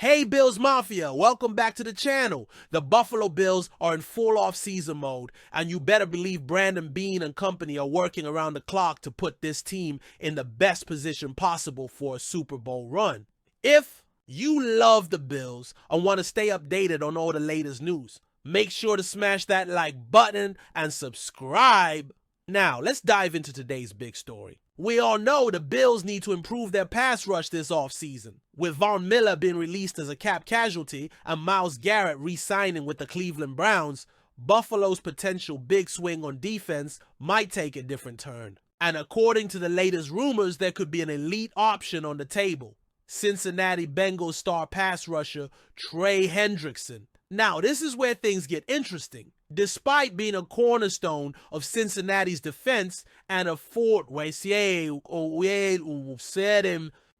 Hey Bills Mafia, welcome back to the channel. The Buffalo Bills are in full off-season mode, and you better believe Brandon Beane and company are working around the clock to put this team in the best position possible for a Super Bowl run. If you love the Bills and want to stay updated on all the latest news, make sure to smash that like button and subscribe. Now, let's dive into today's big story. We all know the Bills need to improve their pass rush this offseason. With Von Miller being released as a cap casualty and Myles Garrett re-signing with the Cleveland Browns, Buffalo's potential big swing on defense might take a different turn. And according to the latest rumors, there could be an elite option on the table. Cincinnati Bengals star pass rusher Trey Hendrickson. Now, this is where things get interesting. Despite being a cornerstone of Cincinnati's defense and a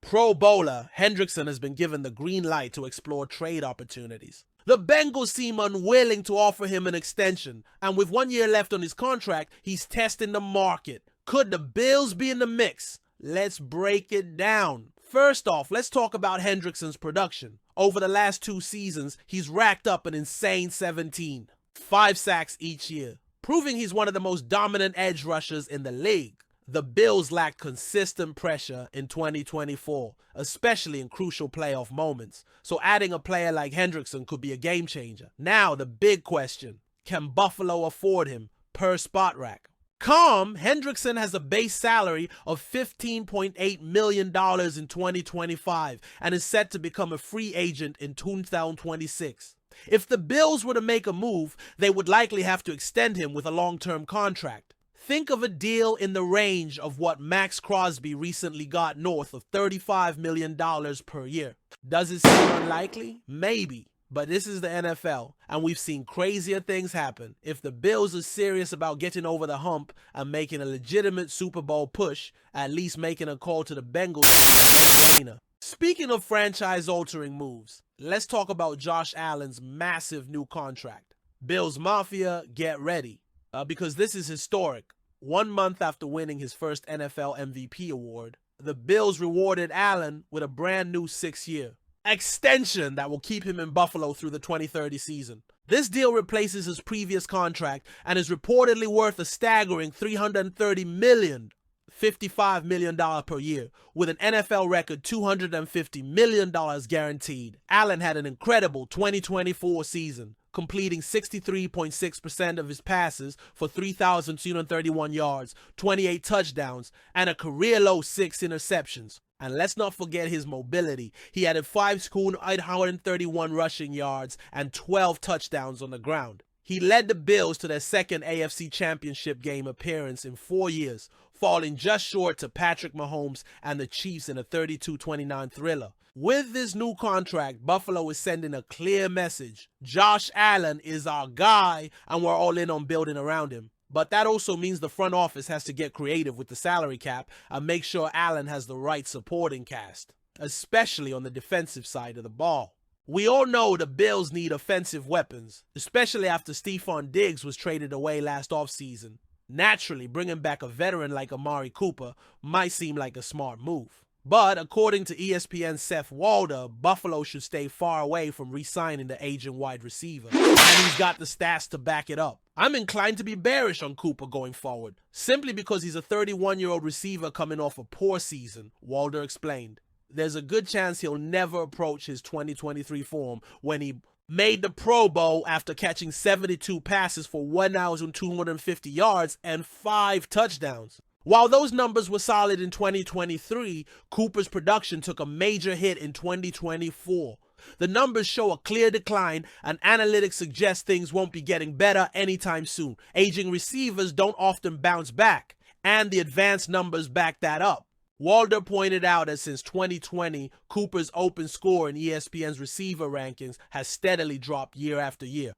Pro Bowler, Hendrickson has been given the green light to explore trade opportunities. The Bengals seem unwilling to offer him an extension, and with 1 year left on his contract, he's testing the market. Could the Bills be in the mix? Let's break it down. First off, let's talk about Hendrickson's production. Over the last 2 seasons, he's racked up an insane 17. 5 sacks each year, proving he's one of the most dominant edge rushers in the league. The Bills lacked consistent pressure in 2024, especially in crucial playoff moments, so adding a player like Hendrickson could be a game changer. Now the big question, can Buffalo afford him per spot rack? Hendrickson has a base salary of $15.8 million in 2025 and is set to become a free agent in 2026. If the Bills were to make a move, they would likely have to extend him with a long-term contract. Think of a deal in the range of what Max Crosby recently got, north of $35 million per year. Does it seem unlikely? Maybe. But this is the NFL, and we've seen crazier things happen. If the Bills are serious about getting over the hump and making a legitimate Super Bowl push, at least making a call to the Bengals is a no-brainer. Speaking of franchise-altering moves, let's talk about Josh Allen's massive new contract. Bills Mafia, get ready, because this is historic. 1 month after winning his first NFL MVP award, the Bills rewarded Allen with a brand new 6-year extension that will keep him in Buffalo through the 2030 season. This deal replaces his previous contract and is reportedly worth a staggering $330 million. $55 million per year, with an NFL record $250 million guaranteed. Allen had an incredible 2024 season, completing 63.6% of his passes for 3,231 yards, 28 touchdowns, and a career-low 6 interceptions. And let's not forget his mobility. He added 5 school 831 rushing yards and 12 touchdowns on the ground. He led the Bills to their second AFC Championship game appearance in 4 years, falling just short to Patrick Mahomes and the Chiefs in a 32-29 thriller. With this new contract, Buffalo is sending a clear message. Josh Allen is our guy, and we're all in on building around him. But that also means the front office has to get creative with the salary cap and make sure Allen has the right supporting cast, especially on the defensive side of the ball. We all know the Bills need offensive weapons, especially after Stephon Diggs was traded away last offseason. Naturally, bringing back a veteran like Amari Cooper might seem like a smart move. But according to ESPN's Seth Walder, Buffalo should stay far away from re-signing the aging wide receiver, and he's got the stats to back it up. I'm inclined to be bearish on Cooper going forward, simply because he's a 31-year-old receiver coming off a poor season, Walder explained. There's a good chance he'll never approach his 2023 form when he made the Pro Bowl after catching 72 passes for 1,250 yards and 5 touchdowns. While those numbers were solid in 2023, Cooper's production took a major hit in 2024. The numbers show a clear decline, and analytics suggest things won't be getting better anytime soon. Aging receivers don't often bounce back, and the advanced numbers back that up. Walder pointed out that since 2020, Cooper's open score in ESPN's receiver rankings has steadily dropped year after year.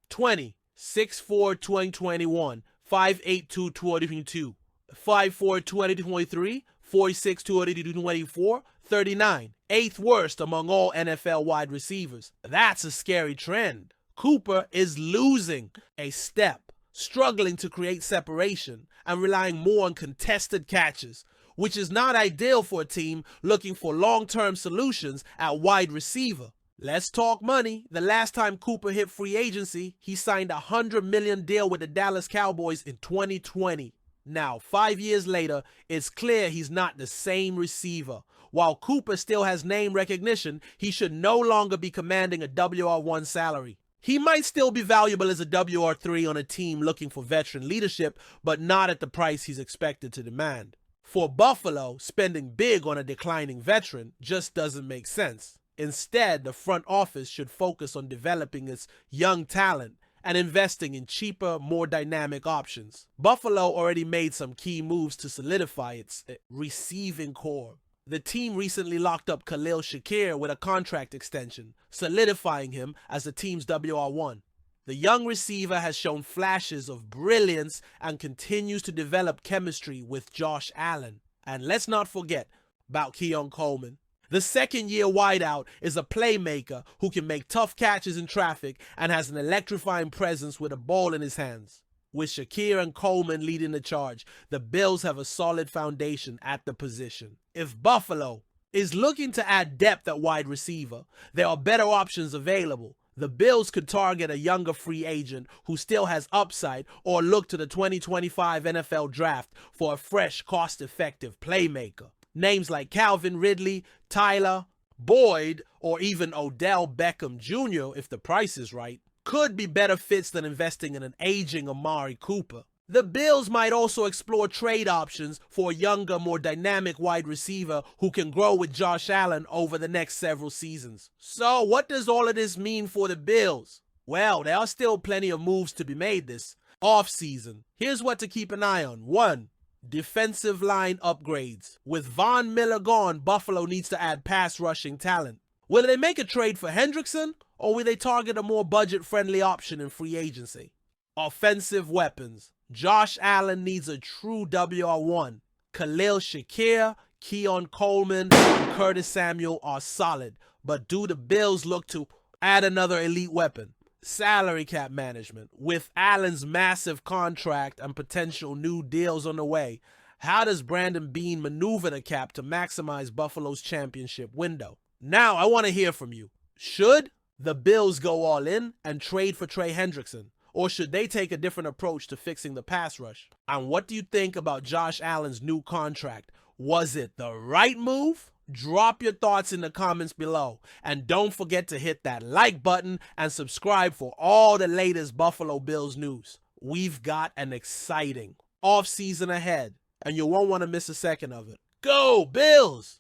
20, 6'4", 2021, 5'8", 2022, 5'4", 2023, 46, 2024, 39, 8th worst among all NFL wide receivers. That's a scary trend. Cooper is losing a step, struggling to create separation, and relying more on contested catches, which is not ideal for a team looking for long-term solutions at wide receiver. Let's talk money. The last time Cooper hit free agency, he signed a $100 million deal with the Dallas Cowboys in 2020. Now, 5 years later, it's clear he's not the same receiver. While Cooper still has name recognition, he should no longer be commanding a WR1 salary. He might still be valuable as a WR3 on a team looking for veteran leadership, but not at the price he's expected to demand. For Buffalo, spending big on a declining veteran just doesn't make sense. Instead, the front office should focus on developing its young talent and investing in cheaper, more dynamic options. Buffalo already made some key moves to solidify its receiving core. The team recently locked up Khalil Shakir with a contract extension, solidifying him as the team's WR1. The young receiver has shown flashes of brilliance and continues to develop chemistry with Josh Allen. And let's not forget about Keon Coleman. The second-year wideout is a playmaker who can make tough catches in traffic and has an electrifying presence with a ball in his hands. With Shakir and Coleman leading the charge, the Bills have a solid foundation at the position. If Buffalo is looking to add depth at wide receiver, there are better options available. The Bills could target a younger free agent who still has upside, or look to the 2025 NFL Draft for a fresh, cost-effective playmaker. Names like Calvin Ridley, Tyler, Boyd, or even Odell Beckham Jr., if the price is right, could be better fits than investing in an aging Amari Cooper. The Bills might also explore trade options for a younger, more dynamic wide receiver who can grow with Josh Allen over the next several seasons. So what does all of this mean for the Bills? Well, there are still plenty of moves to be made this offseason. Here's what to keep an eye on. 1. Defensive line upgrades. With Von Miller gone, Buffalo needs to add pass rushing talent. Will they make a trade for Hendrickson, or will they target a more budget-friendly option in free agency? Offensive weapons. Josh Allen needs a true WR1. Khalil Shakir, Keon Coleman, and Curtis Samuel are solid, but do the Bills look to add another elite weapon? Salary cap management. With Allen's massive contract and potential new deals on the way, how does Brandon Beane maneuver the cap to maximize Buffalo's championship window? Now, I want to hear from you. Should the Bills go all in and trade for Trey Hendrickson? Or should they take a different approach to fixing the pass rush? And what do you think about Josh Allen's new contract? Was it the right move? Drop your thoughts in the comments below. And don't forget to hit that like button and subscribe for all the latest Buffalo Bills news. We've got an exciting offseason ahead, and you won't want to miss a second of it. Go Bills!